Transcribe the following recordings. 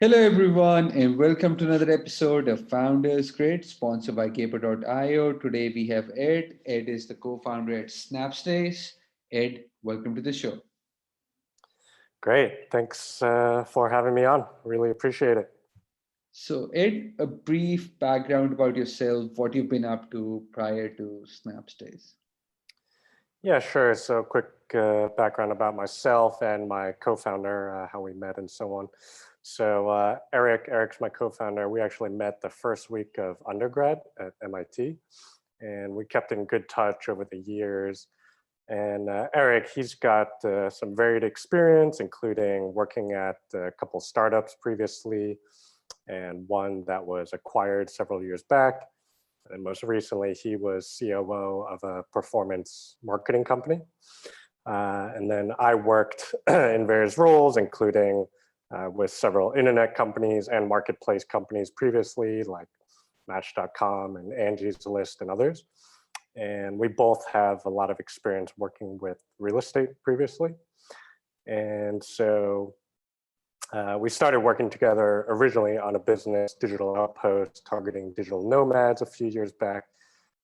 Hello, everyone, and welcome to another episode of Founders Grid, sponsored by Caper.io. Today we have Ed. Ed is the co founder at SnapStays. Ed, welcome to the show. Great. Thanks for having me on. Really appreciate it. So, Ed, a brief background about yourself, what you've been up to prior to SnapStays. Yeah, sure. So quick background about myself and my co-founder, how we met and so on. So Eric's my co-founder. We actually met the first week of undergrad at MIT, and we kept in good touch over the years. And Eric, he's got some varied experience, including working at a couple startups previously, and one that was acquired several years back. And most recently, he was COO of a performance marketing company. And then I worked in various roles, including with several internet companies and marketplace companies previously, like Match.com and Angie's List and others. And we both have a lot of experience working with real estate previously. And so we started working together originally on a business digital outpost targeting digital nomads a few years back,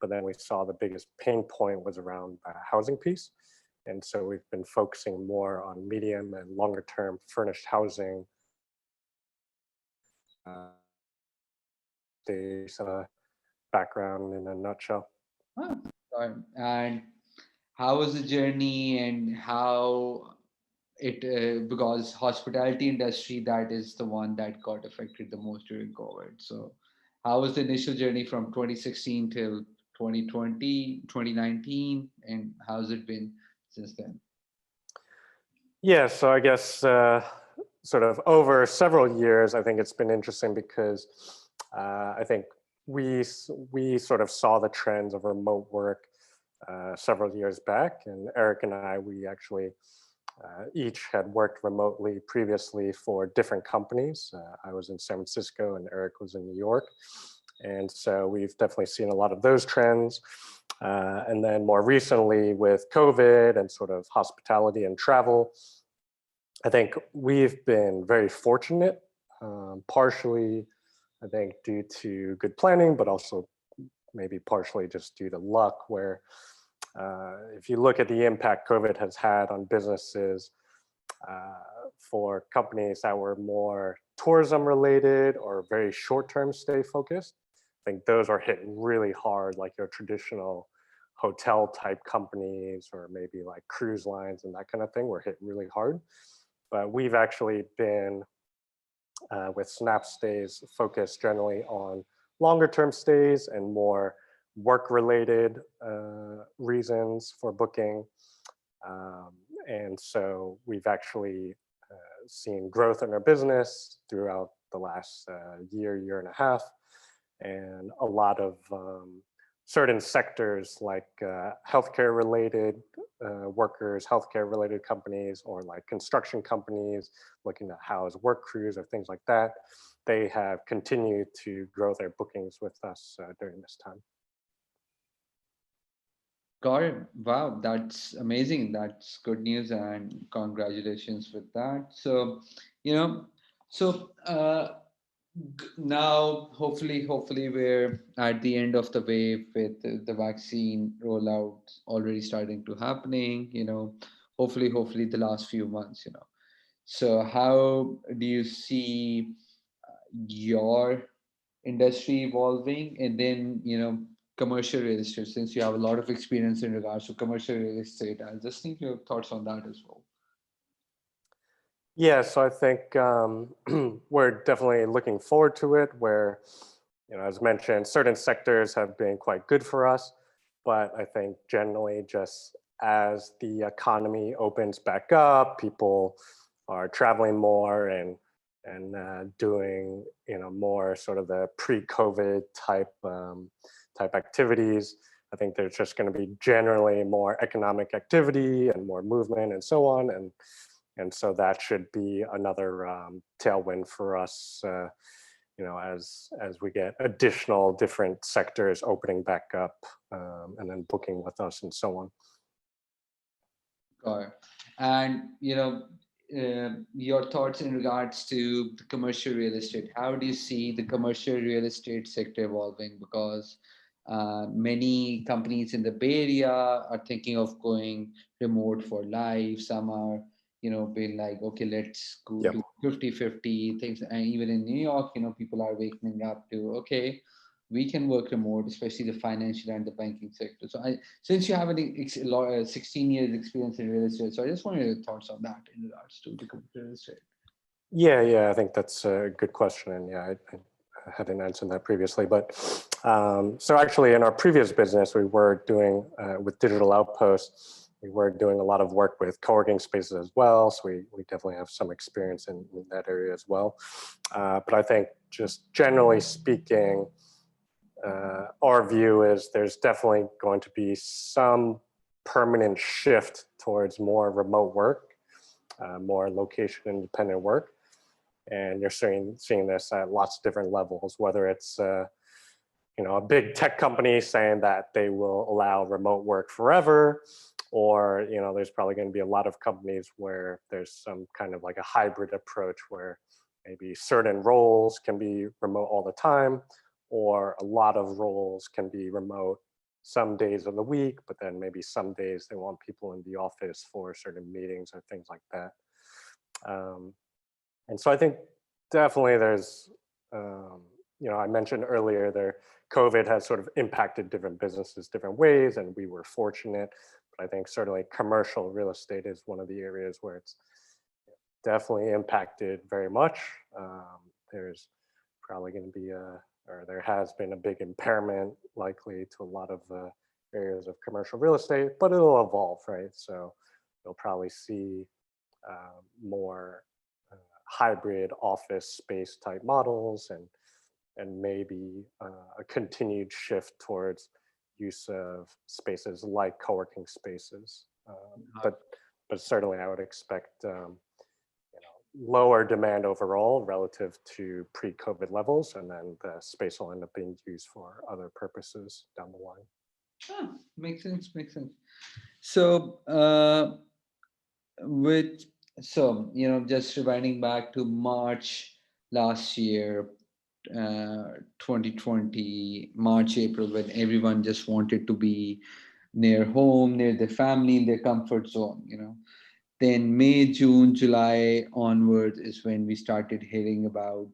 but then we saw the biggest pain point was around the housing piece. And so we've been focusing more on medium and longer term furnished housing. Background in a nutshell. Ah, and how was the journey and how because hospitality industry, that is the one that got affected the most during COVID. So how was the initial journey from 2016 till 2020, 2019, and how's it been since then? Yeah, so I guess sort of over several years, I think it's been interesting because I think we sort of saw the trends of remote work several years back, and Eric and I, we actually each had worked remotely previously for different companies. I was in San Francisco and Eric was in New York. And so we've definitely seen a lot of those trends. And then more recently with COVID and sort of hospitality and travel, I think we've been very fortunate, partially, I think, due to good planning, but also maybe partially just due to luck, where if you look at the impact COVID has had on businesses, for companies that were more tourism related or very short-term stay focused, I think those are hit really hard, like your traditional hotel type companies or maybe like cruise lines and that kind of thing were hit really hard. But we've actually been with SnapStays focused generally on longer term stays and more work related reasons for booking. And so we've actually seen growth in our business throughout the last year and a half, and a lot of certain sectors like healthcare related workers, healthcare related companies, or like construction companies looking to house work crews or things like that. They have continued to grow their bookings with us during this time. Got it. Wow, that's amazing. That's good news, and congratulations with that. So, you know, so now hopefully we're at the end of the wave with the vaccine rollout already starting to happening. Hopefully the last few months. So how do you see your industry evolving, and then commercial real estate, since you have a lot of experience in regards to commercial real estate? I just need your thoughts on that as well. Yeah, so I think we're definitely looking forward to it, where, as mentioned, certain sectors have been quite good for us, but I think generally just as the economy opens back up, people are traveling more and doing more sort of the pre-COVID type activities. I think there's just going to be generally more economic activity and more movement and so on, and so that should be another tailwind for us, as we get additional different sectors opening back up and then booking with us and so on. Got it. And your thoughts in regards to the commercial real estate. How do you see the commercial real estate sector evolving? Because many companies in the Bay Area are thinking of going remote for life. Some are, being like, okay, let's go Yep. do 50-50 things. And even in New York, people are waking up to, okay, we can work remote, especially the financial and the banking sector. So since you have 16 years experience in real estate, so I just wanted your thoughts on that in regards to the commercial real estate. Yeah, I think that's a good question. And yeah, I hadn't answered that previously. But so actually in our previous business, we were doing, with Digital Outposts, we were doing a lot of work with co-working spaces as well. So we definitely have some experience in that area as well. But I think just generally speaking, our view is there's definitely going to be some permanent shift towards more remote work, more location independent work. And you're seeing this at lots of different levels, whether it's a big tech company saying that they will allow remote work forever, or there's probably going to be a lot of companies where there's some kind of like a hybrid approach where maybe certain roles can be remote all the time, or a lot of roles can be remote some days of the week, but then maybe some days they want people in the office for certain meetings or things like that. And so I think definitely there's, I mentioned earlier there, COVID has sort of impacted different businesses different ways, and we were fortunate. But I think certainly commercial real estate is one of the areas where it's definitely impacted very much. There's probably going to be or there has been a big impairment likely to a lot of areas of commercial real estate, but it'll evolve, right? So you'll probably see more hybrid office space type models, and maybe a continued shift towards use of spaces like co-working spaces. But certainly I would expect lower demand overall relative to pre-COVID levels, and then the space will end up being used for other purposes down the line. Makes sense. Makes sense. So, with just rewinding back to March last year, 2020, March, April, when everyone just wanted to be near home, near their family, in their comfort zone. Then May, June, July onwards is when we started hearing about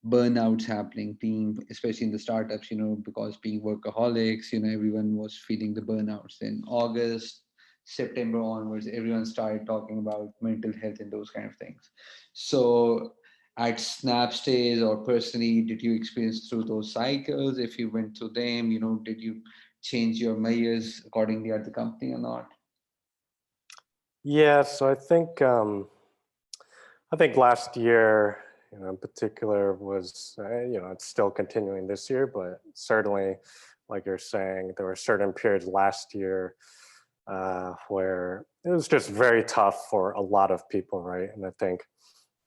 burnouts happening, being especially in the startups, because being workaholics, everyone was feeling the burnouts. Then August, September onwards, everyone started talking about mental health and those kind of things. So at SnapStays or personally, did you experience through those cycles? If you went through them, did you change your measures accordingly at the company or not? Yeah, so I think last year, in particular, was it's still continuing this year, but certainly, like you're saying, there were certain periods last year where it was just very tough for a lot of people, right? And I think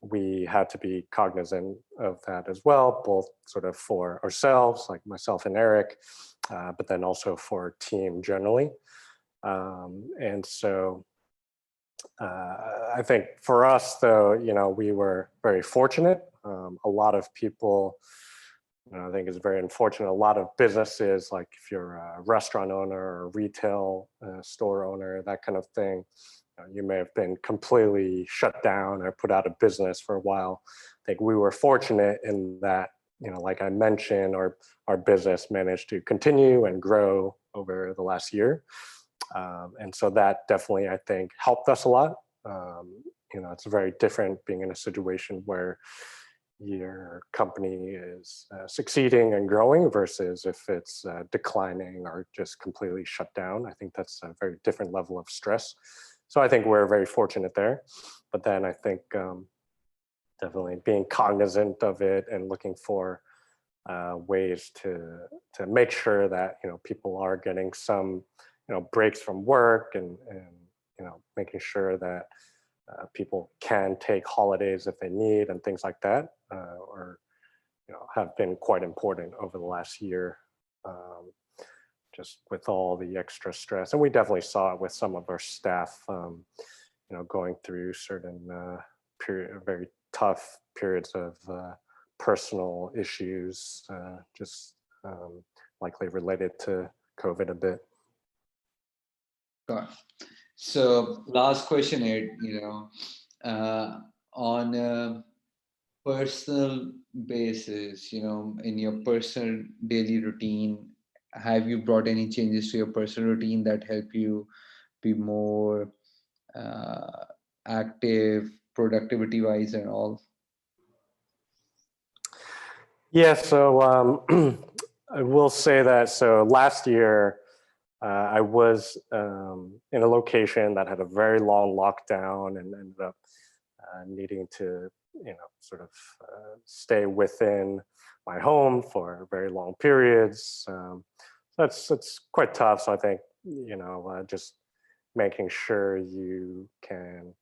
we had to be cognizant of that as well, both sort of for ourselves, like myself and Eric, but then also for our team generally. And so I think for us, though, we were very fortunate. A lot of people, I think it's very unfortunate. A lot of businesses, like if you're a restaurant owner or retail store owner, that kind of thing, you may have been completely shut down or put out of business for a while. I think we were fortunate in that, like I mentioned, our business managed to continue and grow over the last year. And so that definitely, I think, helped us a lot. It's very different being in a situation where your company is succeeding and growing versus if it's declining or just completely shut down. I think that's a very different level of stress. So I think we're very fortunate there. But then I think definitely being cognizant of it and looking for ways to make sure that people are getting some breaks from work, and making sure that people can take holidays if they need and things like that, or have been quite important over the last year, just with all the extra stress. And we definitely saw it with some of our staff, going through certain very tough periods of personal issues, just likely related to COVID a bit. Got it. So last question, Ed, on a personal basis, in your personal daily routine, have you brought any changes to your personal routine that help you be more uh, active, productivity wise, and all? Yeah, so I will say that. So last year, I was in a location that had a very long lockdown and ended up needing to, sort of stay within my home for very long periods. That's quite tough. So I think, just making sure you can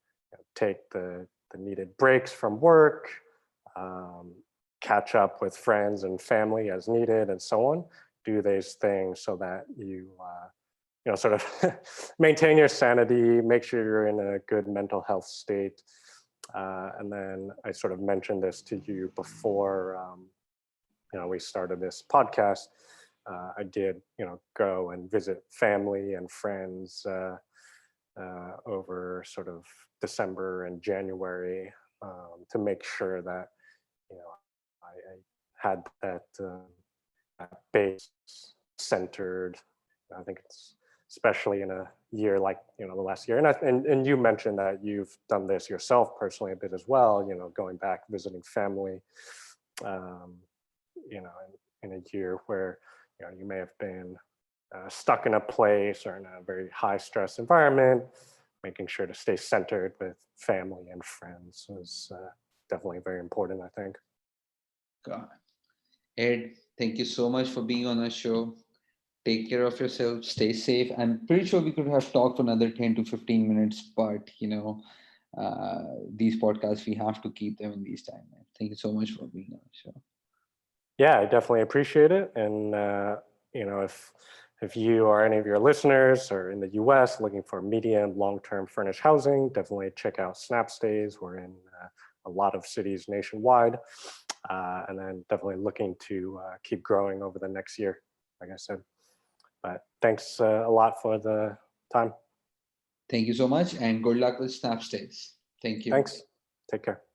take the needed breaks from work, um, catch up with friends and family as needed, and so on. Do these things so that you, sort of maintain your sanity, make sure you're in a good mental health state. And then I sort of mentioned this to you before, we started this podcast. I did, go and visit family and friends over sort of December and January, to make sure that, I had that base centered. I think it's especially in a year like, the last year. And you mentioned that you've done this yourself personally a bit as well, going back, visiting family, um, in a year where, you may have been stuck in a place or in a very high stress environment. Making sure to stay centered with family and friends is definitely very important, I think. God. Ed, thank you so much for being on our show. Take care of yourself, stay safe. I'm pretty sure we could have talked for another 10 to 15 minutes, but these podcasts, we have to keep them in these time. Thank you so much for being on the show. Yeah, I definitely appreciate it. And, if you or any of your listeners are in the US looking for medium, long-term furnished housing, definitely check out SnapStays. We're in a lot of cities nationwide. And then definitely looking to keep growing over the next year, like I said. But thanks a lot for the time. Thank you so much, and good luck with SnapStays. Thank you. Thanks. Take care.